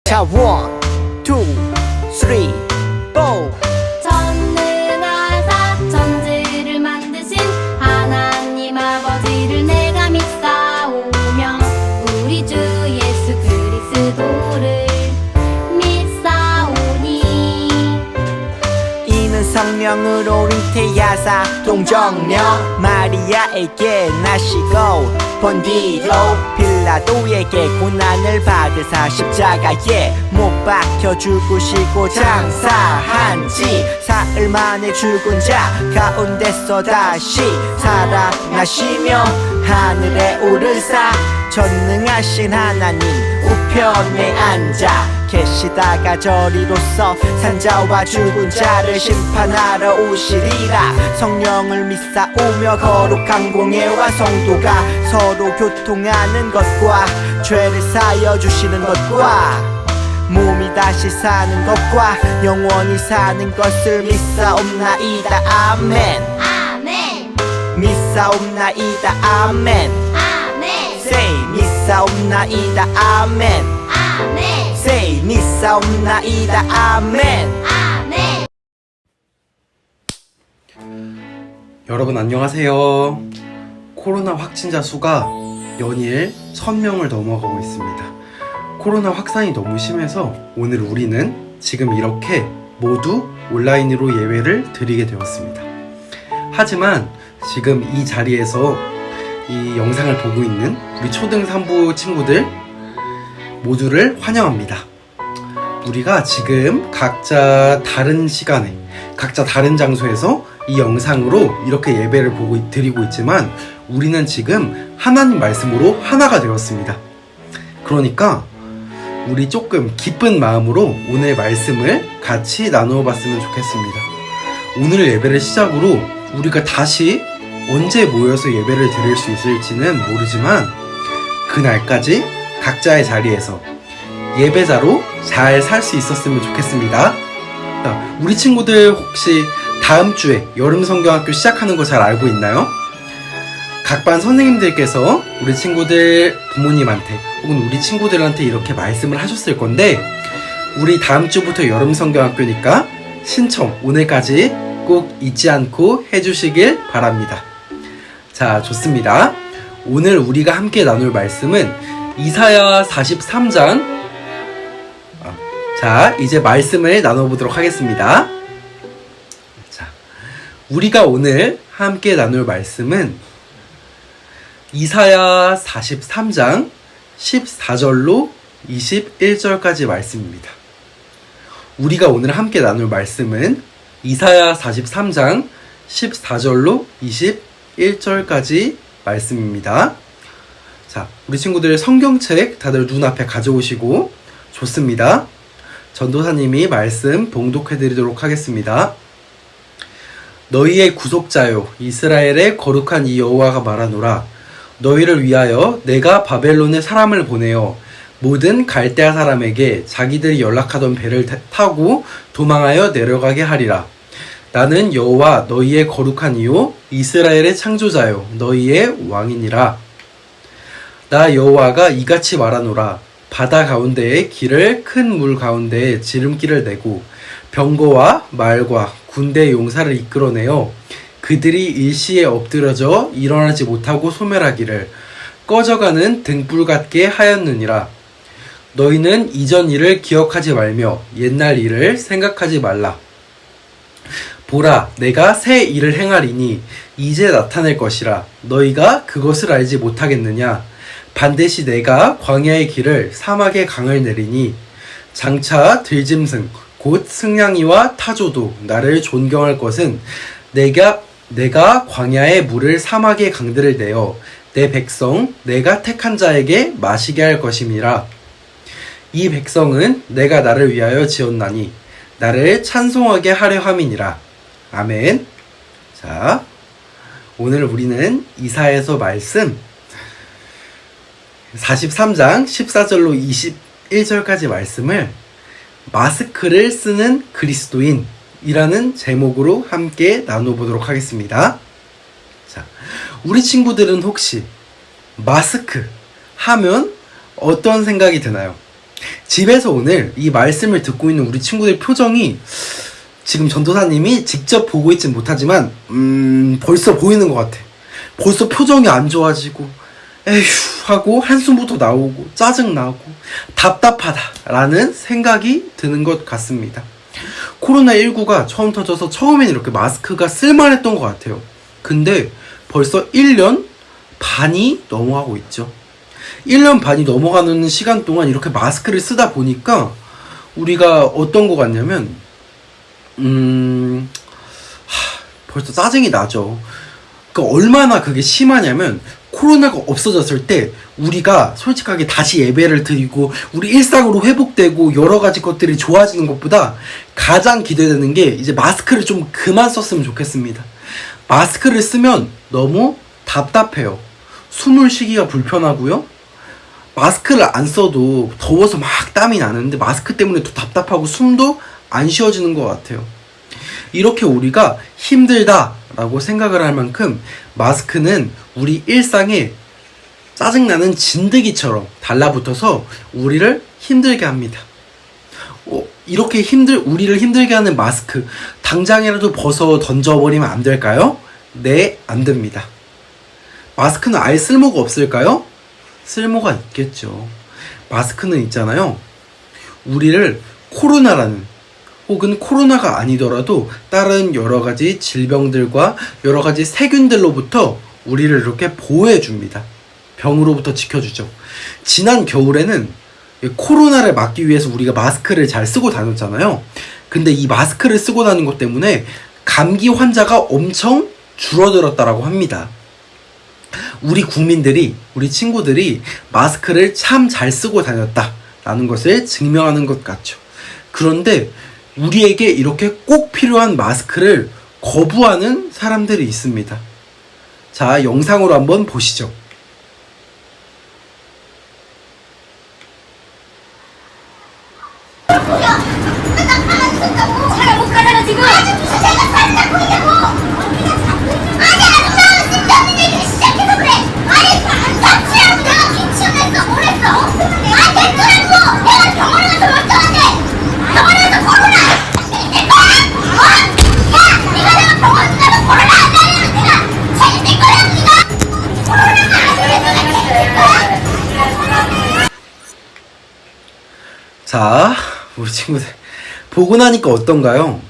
자, 1, 2, 3, 4. 전능하사 천지를 만드신 하나님 아버지를 내가 믿사오며 우리 주 예수 그리스도를 믿사오니 이는 성령으로 잉태하사 동정녀 마리아에게 나시고 본 뒤로 빌라도에게 고난을 받으사 십자가에 못 박혀 죽으시고 장사한 지 사흘 만에 죽은 자 가운데서 다시 살아나시며 하늘에 오르사 전능하신 하나님 우편에 앉아 계시다가 저리로서 산자와 죽은 자를 심판하러 오시리라. 성령을 믿사오며 거룩한 공예와 성도가 서로 교통하는 것과 죄를 사여 주시는 것과 몸이 다시 사는 것과 영원히 사는 것을 믿사옵나이다. 아멘. 아멘 믿사옵나이다. 아멘. 아멘 Say 믿사옵나이다. 아멘. 아멘 Say 믿사옵나이다. 아멘. 아멘. 여러분 안녕하세요. 코로나 확진자 수가 연일 1000명을 넘어가고 있습니다. 코로나 확산이 너무 심해서 오늘 우리는 지금 이렇게 모두 온라인으로 예배를 드리게 되었습니다. 하지만 지금 이 자리에서 이 영상을 보고 있는 우리 초등 3부 친구들 모두를 환영합니다. 우리가 지금 각자 다른 시간에 각자 다른 장소에서 이 영상으로 이렇게 예배를 드리고 있지만 우리는 지금 하나님 말씀으로 하나가 되었습니다. 그러니까 우리 조금 기쁜 마음으로 오늘 말씀을 같이 나누어 봤으면 좋겠습니다. 오늘 예배를 시작으로 우리가 다시 언제 모여서 예배를 드릴 수 있을지는 모르지만 그날까지 각자의 자리에서 예배자로 잘 살 수 있었으면 좋겠습니다. 우리 친구들 혹시 다음 주에 여름 성경학교 시작하는 거 잘 알고 있나요? 각 반 선생님들께서 우리 친구들 부모님한테 혹은 우리 친구들한테 이렇게 말씀을 하셨을 건데 우리 다음 주부터 여름 성경학교니까 신청 오늘까지 꼭 잊지 않고 해주시길 바랍니다. 자, 좋습니다. 오늘 우리가 함께 나눌 말씀은 이사야 43장. 자, 이제 말씀을 나눠보도록 하겠습니다. 자, 우리가 오늘 함께 나눌 말씀은 이사야 43장 14절로 21절까지 말씀입니다. 우리가 오늘 함께 나눌 말씀은 이사야 43장 14절로 21절까지 말씀입니다. 자, 우리 친구들 성경책 다들 눈앞에 가져오시고 좋습니다. 전도사님이 말씀 봉독해 드리도록 하겠습니다. 너희의 구속자요 이스라엘의 거룩한 이 여호와가 말하노라. 너희를 위하여 내가 바벨론에 사람을 보내어 모든 갈대아 사람에게 자기들이 연락하던 배를 타고 도망하여 내려가게 하리라. 나는 여호와 너희의 거룩한 이요 이스라엘의 창조자요 너희의 왕이니라. 나 여호와가 이같이 말하노라. 바다 가운데에 길을 큰 물 가운데에 지름길을 내고 병거와 말과 군대 용사를 이끌어내어 그들이 일시에 엎드려져 일어나지 못하고 소멸하기를 꺼져가는 등불 같게 하였느니라. 너희는 이전 일을 기억하지 말며 옛날 일을 생각하지 말라. 보라, 내가 새 일을 행하리니 이제 나타낼 것이라. 너희가 그것을 알지 못하겠느냐? 반드시 내가 광야의 길을 사막의 강을 내리니 장차 들짐승 곧 승냥이와 타조도 나를 존경할 것은 내가 광야의 물을 사막의 강들을 내어 내 백성 내가 택한 자에게 마시게 할 것임이라. 이 백성은 내가 나를 위하여 지었나니 나를 찬송하게 하려 함이니라. 아멘. 자, 오늘 우리는 이사야서 말씀 43장 14절로 21절까지 말씀을 마스크를 쓰는 그리스도인이라는 제목으로 함께 나눠보도록 하겠습니다. 자, 우리 친구들은 혹시 마스크 하면 어떤 생각이 드나요? 집에서 오늘 이 말씀을 듣고 있는 우리 친구들 표정이 지금 전도사님이 직접 보고 있진 못하지만 벌써 보이는 것 같아. 벌써 표정이 안 좋아지고 에휴 하고 한숨부터 나오고 짜증나고 답답하다라는 생각이 드는 것 같습니다. 코로나19가 처음 터져서 처음엔 이렇게 마스크가 쓸만했던 것 같아요. 근데 벌써 1년 반이 넘어가고 있죠. 1년 반이 넘어가는 시간 동안 이렇게 마스크를 쓰다 보니까 우리가 어떤 것 같냐면 벌써 짜증이 나죠. 그러니까 얼마나 그게 심하냐면 코로나가 없어졌을 때 우리가 솔직하게 다시 예배를 드리고 우리 일상으로 회복되고 여러 가지 것들이 좋아지는 것보다 가장 기대되는 게 이제 마스크를 좀 그만 썼으면 좋겠습니다. 마스크를 쓰면 너무 답답해요. 숨을 쉬기가 불편하고요. 마스크를 안 써도 더워서 막 땀이 나는데 마스크 때문에 또 답답하고 숨도 안 쉬어지는 것 같아요. 이렇게 우리가 힘들다라고 생각을 할 만큼 마스크는 우리 일상에 짜증나는 진드기처럼 달라붙어서 우리를 힘들게 합니다. 이렇게 우리를 힘들게 하는 마스크 당장이라도 벗어 던져버리면 안 될까요? 네, 안 됩니다. 마스크는 아예 쓸모가 없을까요? 쓸모가 있겠죠. 마스크는 있잖아요. 우리를 코로나라는 혹은 코로나가 아니더라도 다른 여러 가지 질병들과 여러 가지 세균들로부터 우리를 이렇게 보호해 줍니다. 병으로부터 지켜주죠. 지난 겨울에는 코로나를 막기 위해서 우리가 마스크를 잘 쓰고 다녔잖아요. 근데 이 마스크를 쓰고 다닌 것 때문에 감기 환자가 엄청 줄어들었다라고 합니다. 우리 국민들이, 우리 친구들이 마스크를 참 잘 쓰고 다녔다라는 것을 증명하는 것 같죠. 그런데 우리에게 이렇게 꼭 필요한 마스크를 거부하는 사람들이 있습니다. 자, 영상으로 한번 보시죠. 차가 못 가잖아 지금. 아니 무슨 내가 산다고 이냐고. 아니 아줌마가 쓴다는 얘기를 시작해서 그래. 아니 반사치라고 내가 김치했어 뭘 했어. 아 됐더라고. 내가 병원에 가서 멀쩡한데 병원에 가서 코로나 될 거야? 야 네가 내가 병원 가서 코로나 안 나면 내가 책임질 거야 네가. 코로나가 아니면 내가 책임질 거야? 자, 우리 친구들 보고 나니까 어떤가요?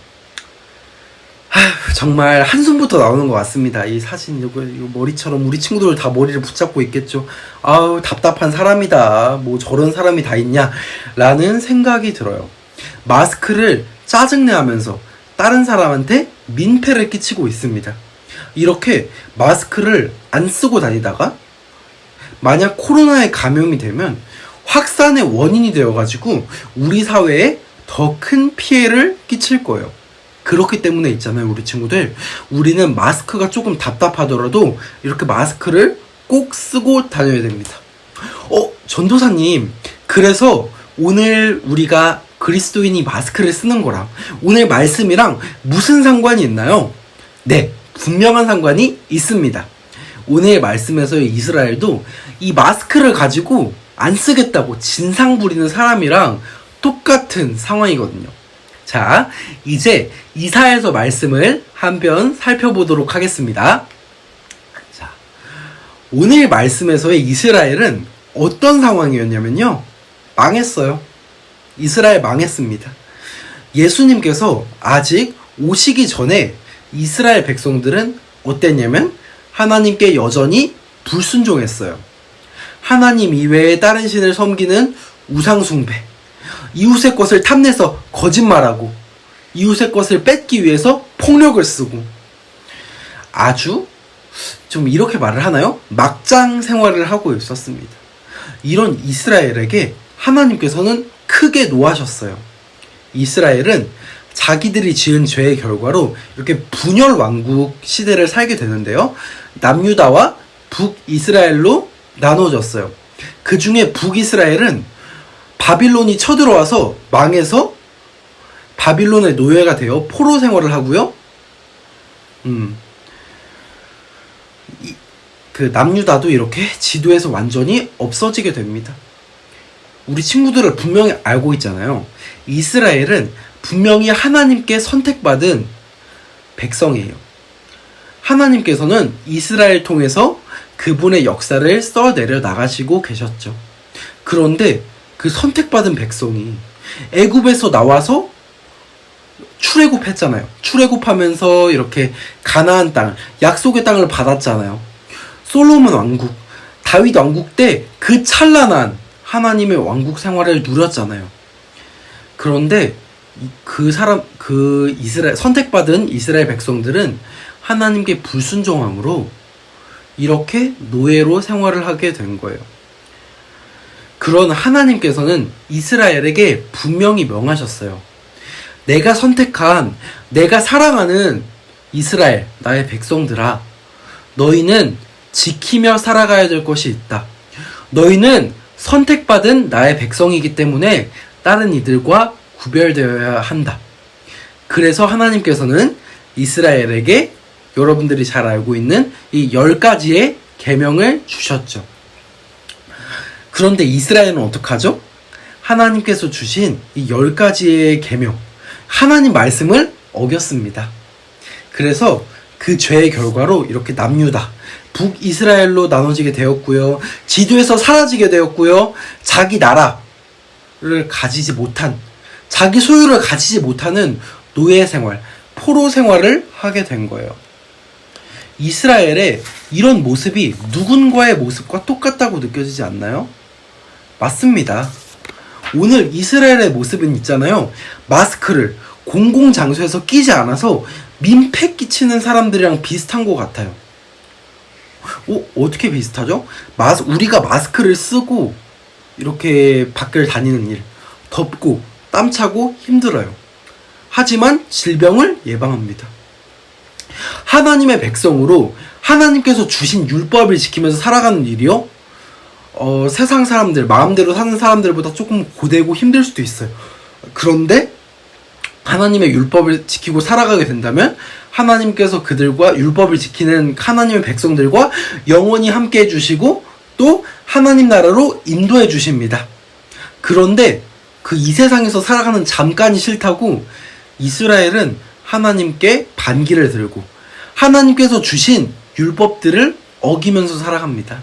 정말 한숨부터 나오는 것 같습니다. 이 사진, 이거 머리처럼 우리 친구들 다 머리를 붙잡고 있겠죠. 아우, 답답한 사람이다. 뭐 저런 사람이 다 있냐? 라는 생각이 들어요. 마스크를 짜증내 하면서 다른 사람한테 민폐를 끼치고 있습니다. 이렇게 마스크를 안 쓰고 다니다가 만약 코로나에 감염이 되면 확산의 원인이 되어가지고 우리 사회에 더 큰 피해를 끼칠 거예요. 그렇기 때문에 있잖아요, 우리 친구들. 우리는 마스크가 조금 답답하더라도 이렇게 마스크를 꼭 쓰고 다녀야 됩니다. 전도사님, 그래서 오늘 우리가 그리스도인이 마스크를 쓰는 거랑 오늘 말씀이랑 무슨 상관이 있나요? 네, 분명한 상관이 있습니다. 오늘 말씀에서의 이스라엘도 이 마스크를 가지고 안 쓰겠다고 진상 부리는 사람이랑 똑같은 상황이거든요. 자, 이제 이사야서 말씀을 한편 살펴보도록 하겠습니다. 자, 오늘 말씀에서의 이스라엘은 어떤 상황이었냐면요. 망했어요. 이스라엘 망했습니다. 예수님께서 아직 오시기 전에 이스라엘 백성들은 어땠냐면 하나님께 여전히 불순종했어요. 하나님 이외에 다른 신을 섬기는 우상숭배, 이웃의 것을 탐내서 거짓말하고 이웃의 것을 뺏기 위해서 폭력을 쓰고 아주 좀 이렇게 말을 하나요? 막장 생활을 하고 있었습니다. 이런 이스라엘에게 하나님께서는 크게 노하셨어요. 이스라엘은 자기들이 지은 죄의 결과로 이렇게 분열 왕국 시대를 살게 되는데요. 남유다와 북이스라엘로 나눠졌어요. 그 중에 북이스라엘은 바빌론이 쳐들어와서 망해서 바빌론의 노예가 되어 포로 생활을 하고요. 그 남유다도 이렇게 지도에서 완전히 없어지게 됩니다. 우리 친구들을 분명히 알고 있잖아요. 이스라엘은 분명히 하나님께 선택받은 백성이에요. 하나님께서는 이스라엘 통해서 그분의 역사를 써내려 나가시고 계셨죠. 그런데 그 선택받은 백성이 애굽에서 나와서 출애굽했잖아요. 출애굽하면서 이렇게 가나안 땅, 약속의 땅을 받았잖아요. 솔로몬 왕국, 다윗 왕국 때 그 찬란한 하나님의 왕국 생활을 누렸잖아요. 그런데 선택받은 이스라엘 백성들은 하나님께 불순종함으로 이렇게 노예로 생활을 하게 된 거예요. 그런 하나님께서는 이스라엘에게 분명히 명하셨어요. 내가 선택한, 내가 사랑하는 이스라엘, 나의 백성들아, 너희는 지키며 살아가야 될 것이 있다. 너희는 선택받은 나의 백성이기 때문에 다른 이들과 구별되어야 한다. 그래서 하나님께서는 이스라엘에게 여러분들이 잘 알고 있는 이 10가지의 계명을 주셨죠. 그런데 이스라엘은 어떡하죠? 하나님께서 주신 이 10가지의 계명, 하나님 말씀을 어겼습니다. 그래서 그 죄의 결과로 이렇게 남유다, 북이스라엘로 나눠지게 되었고요. 지도에서 사라지게 되었고요. 자기 나라를 가지지 못한, 자기 소유를 가지지 못하는 노예 생활, 포로 생활을 하게 된 거예요. 이스라엘의 이런 모습이 누군가의 모습과 똑같다고 느껴지지 않나요? 맞습니다. 오늘 이스라엘의 모습은 있잖아요. 마스크를 공공장소에서 끼지 않아서 민폐 끼치는 사람들이랑 비슷한 것 같아요. 어떻게 비슷하죠? 우리가 마스크를 쓰고 이렇게 밖을 다니는 일, 덥고 땀차고 힘들어요. 하지만 질병을 예방합니다. 하나님의 백성으로 하나님께서 주신 율법을 지키면서 살아가는 일이요, 세상 사람들, 마음대로 사는 사람들보다 조금 고되고 힘들 수도 있어요. 그런데 하나님의 율법을 지키고 살아가게 된다면 하나님께서 그들과, 율법을 지키는 하나님의 백성들과 영원히 함께 해주시고 또 하나님 나라로 인도해 주십니다. 그런데 그 이 세상에서 살아가는 잠깐이 싫다고 이스라엘은 하나님께 반기를 들고 하나님께서 주신 율법들을 어기면서 살아갑니다.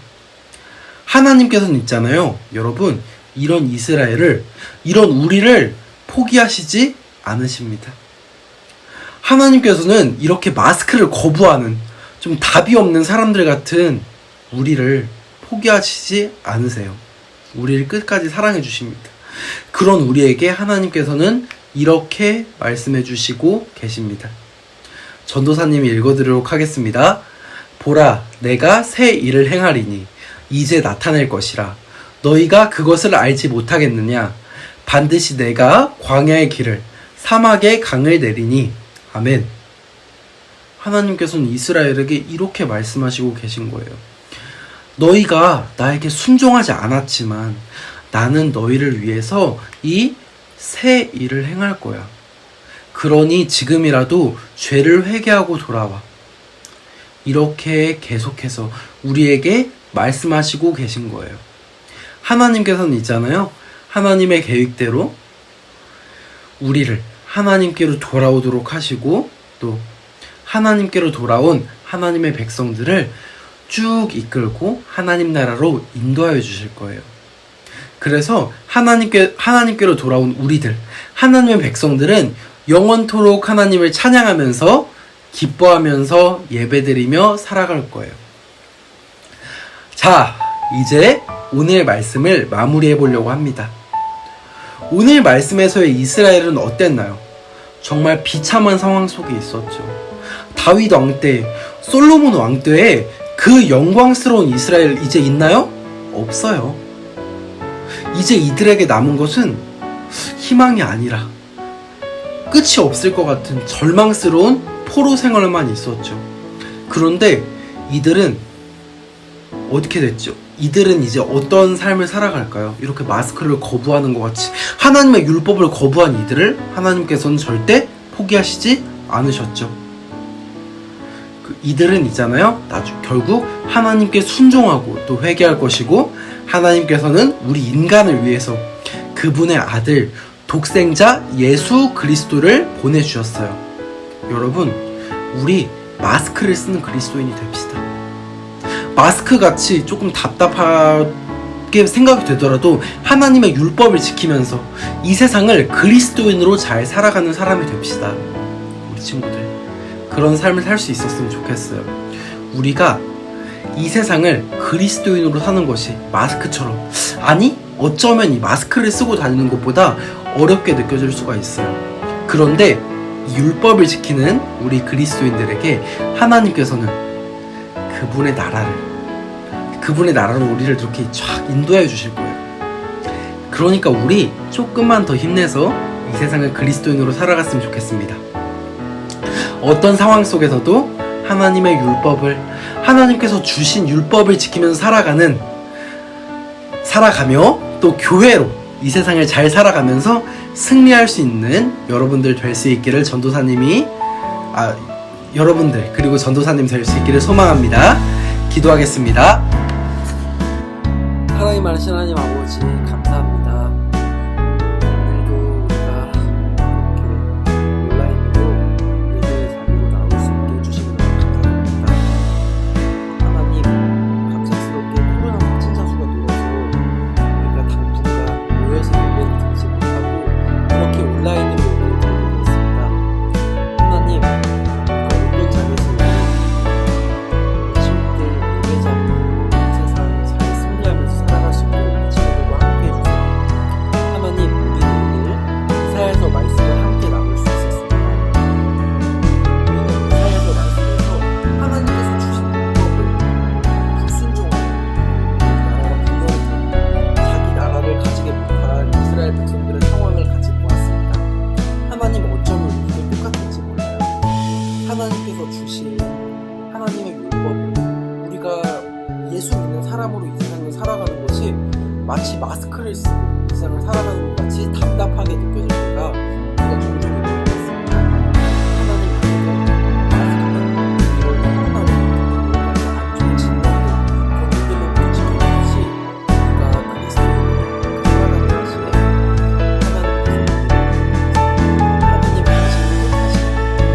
하나님께서는 있잖아요, 여러분, 이런 이스라엘을, 이런 우리를 포기하시지 않으십니다. 하나님께서는 이렇게 마스크를 거부하는 좀 답이 없는 사람들 같은 우리를 포기하시지 않으세요. 우리를 끝까지 사랑해 주십니다. 그런 우리에게 하나님께서는 이렇게 말씀해 주시고 계십니다. 전도사님이 읽어드리도록 하겠습니다. 보라, 내가 새 일을 행하리니 이제 나타낼 것이라. 너희가 그것을 알지 못하겠느냐? 반드시 내가 광야의 길을, 사막의 강을 내리니. 아멘. 하나님께서는 이스라엘에게 이렇게 말씀하시고 계신 거예요. 너희가 나에게 순종하지 않았지만 나는 너희를 위해서 이 새 일을 행할 거야. 그러니 지금이라도 죄를 회개하고 돌아와. 이렇게 계속해서 우리에게 말씀하시고 계신 거예요. 하나님께서는 있잖아요, 하나님의 계획대로 우리를 하나님께로 돌아오도록 하시고 또 하나님께로 돌아온 하나님의 백성들을 쭉 이끌고 하나님 나라로 인도하여 주실 거예요. 그래서 하나님께로 돌아온 우리들, 하나님의 백성들은 영원토록 하나님을 찬양하면서 기뻐하면서 예배드리며 살아갈 거예요. 자, 이제 오늘 말씀을 마무리해 보려고 합니다. 오늘 말씀에서의 이스라엘은 어땠나요? 정말 비참한 상황 속에 있었죠. 다윗 왕 때, 솔로몬 왕 때에 그 영광스러운 이스라엘 이제 있나요? 없어요. 이제 이들에게 남은 것은 희망이 아니라 끝이 없을 것 같은 절망스러운 포로 생활만 있었죠. 그런데 이들은 어떻게 됐죠? 이들은 이제 어떤 삶을 살아갈까요? 이렇게 마스크를 거부하는 것 같이 하나님의 율법을 거부한 이들을 하나님께서는 절대 포기하시지 않으셨죠. 이들은 있잖아요, 결국 하나님께 순종하고 또 회개할 것이고, 하나님께서는 우리 인간을 위해서 그분의 아들 독생자 예수 그리스도를 보내주셨어요. 여러분, 우리 마스크를 쓰는 그리스도인이 됩시다. 마스크같이 조금 답답하게 생각이 되더라도 하나님의 율법을 지키면서 이 세상을 그리스도인으로 잘 살아가는 사람이 됩시다. 우리 친구들, 그런 삶을 살 수 있었으면 좋겠어요. 우리가 이 세상을 그리스도인으로 사는 것이 마스크처럼, 아니 어쩌면 이 마스크를 쓰고 다니는 것보다 어렵게 느껴질 수가 있어요. 그런데 이 율법을 지키는 우리 그리스도인들에게 하나님께서는 그 그분의 나라로 우리를 이렇게 쫙 인도해 주실 거예요. 그러니까 우리 조금만 더 힘내서 이 세상을 그리스도인으로 살아갔으면 좋겠습니다. 어떤 상황 속에서도 하나님의 율법을, 하나님께서 주신 율법을 지키면서 살아가며 또 교회로 이 세상을 잘 살아가면서 승리할 수 있는 여러분들 될 수 있기를 여러분들 그리고 전도사님 될 수 있기를 소망합니다. 기도하겠습니다. 하나님 아신 하나님 아버지 감사합니다. 오늘도 우리가 이렇게 온라인으로 예배 자리로 나올 수 있게 해주시는 것 감사합니다. 하나님 갑작스럽게 코로나 확진자 수가 늘어서 우리가 당분간 모여서 예배를 드리지 못하고 이렇게 온라인으로 예배를 드리게 되었습니다. 하나님 어떤 자리에서 우리 친구들 예배자로 세상을 잘 승리하면서 살아갈 수 있도록 우리 친구들과 함께 해주세요. 하나님 우리는 오늘 이사야서 말씀을 함께 나눌 수 있었습니다. 우리는 이사야서 말씀에서 하나님께서 주신 율법을 불순종하고 나라가 분열되고 자기 나라를 가지게 못한 이스라엘 백성들의 상황을 같이 보았습니다. 하나님 어쩌면 우리도 똑같은지 몰라요. 하나님께서 주신 하나님의 율법을 우리가 예수 믿는 사람으로 이 세상을 살아가는 것이 마치 마스크를 쓰고 이 세상을 살아가는 것 같이 답답하게 느껴질 때가 우리가 종종 있는 것 같습니다. 하나님 앞에서 마스크는 이럴 때 하나로 안 좋은 진단을 그런 일들로부터 지켜주듯이 우리가 그리스도인으로 살아가는 것이 하나님 당신이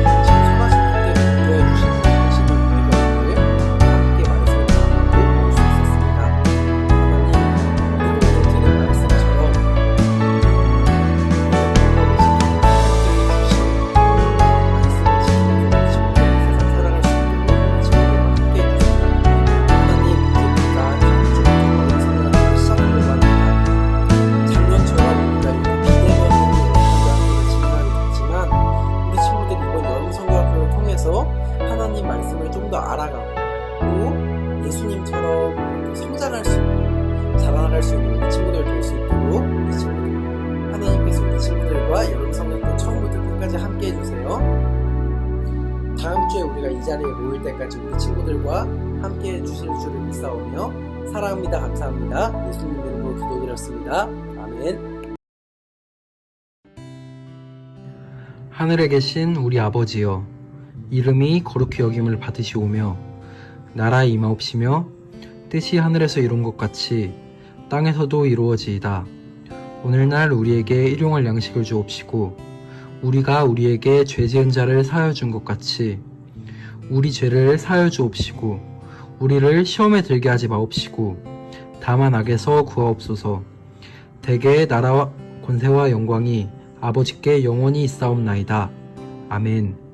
다시 선하신 그때 인도해 주시는 당신을 우리가 오늘 함께 말씀을 나누고 볼 수 있었습니다. 하나님 우리가 오늘 드린 말씀처럼 하나님 말씀을 좀 더 알아가고 또 예수님처럼 이렇게 성장할 수 있는 자라나갈 수 있는 우리 친구들 될 수 있도록 우리 친구들 하나님께서 우리 친구들과 여름 성경권 처음부터 끝까지 함께 해주세요. 다음 주에 우리가 이 자리에 모일 때까지 우리 친구들과 함께 해주실 줄을 믿사오며 사랑합니다. 감사합니다. 예수님 이름으로 기도드렸습니다. 아멘. 하늘에 계신 우리 아버지여, 이름이 거룩히 여김을 받으시오며 나라에 임하옵시며 뜻이 하늘에서 이룬 것 같이 땅에서도 이루어지이다. 오늘날 우리에게 일용할 양식을 주옵시고 우리가 우리에게 죄 지은 자를 사하여 준 것 같이 우리 죄를 사하여 주옵시고 우리를 시험에 들게 하지 마옵시고 다만 악에서 구하옵소서. 대개의 나라와 권세와 영광이 아버지께 영원히 있사옵나이다. 아멘.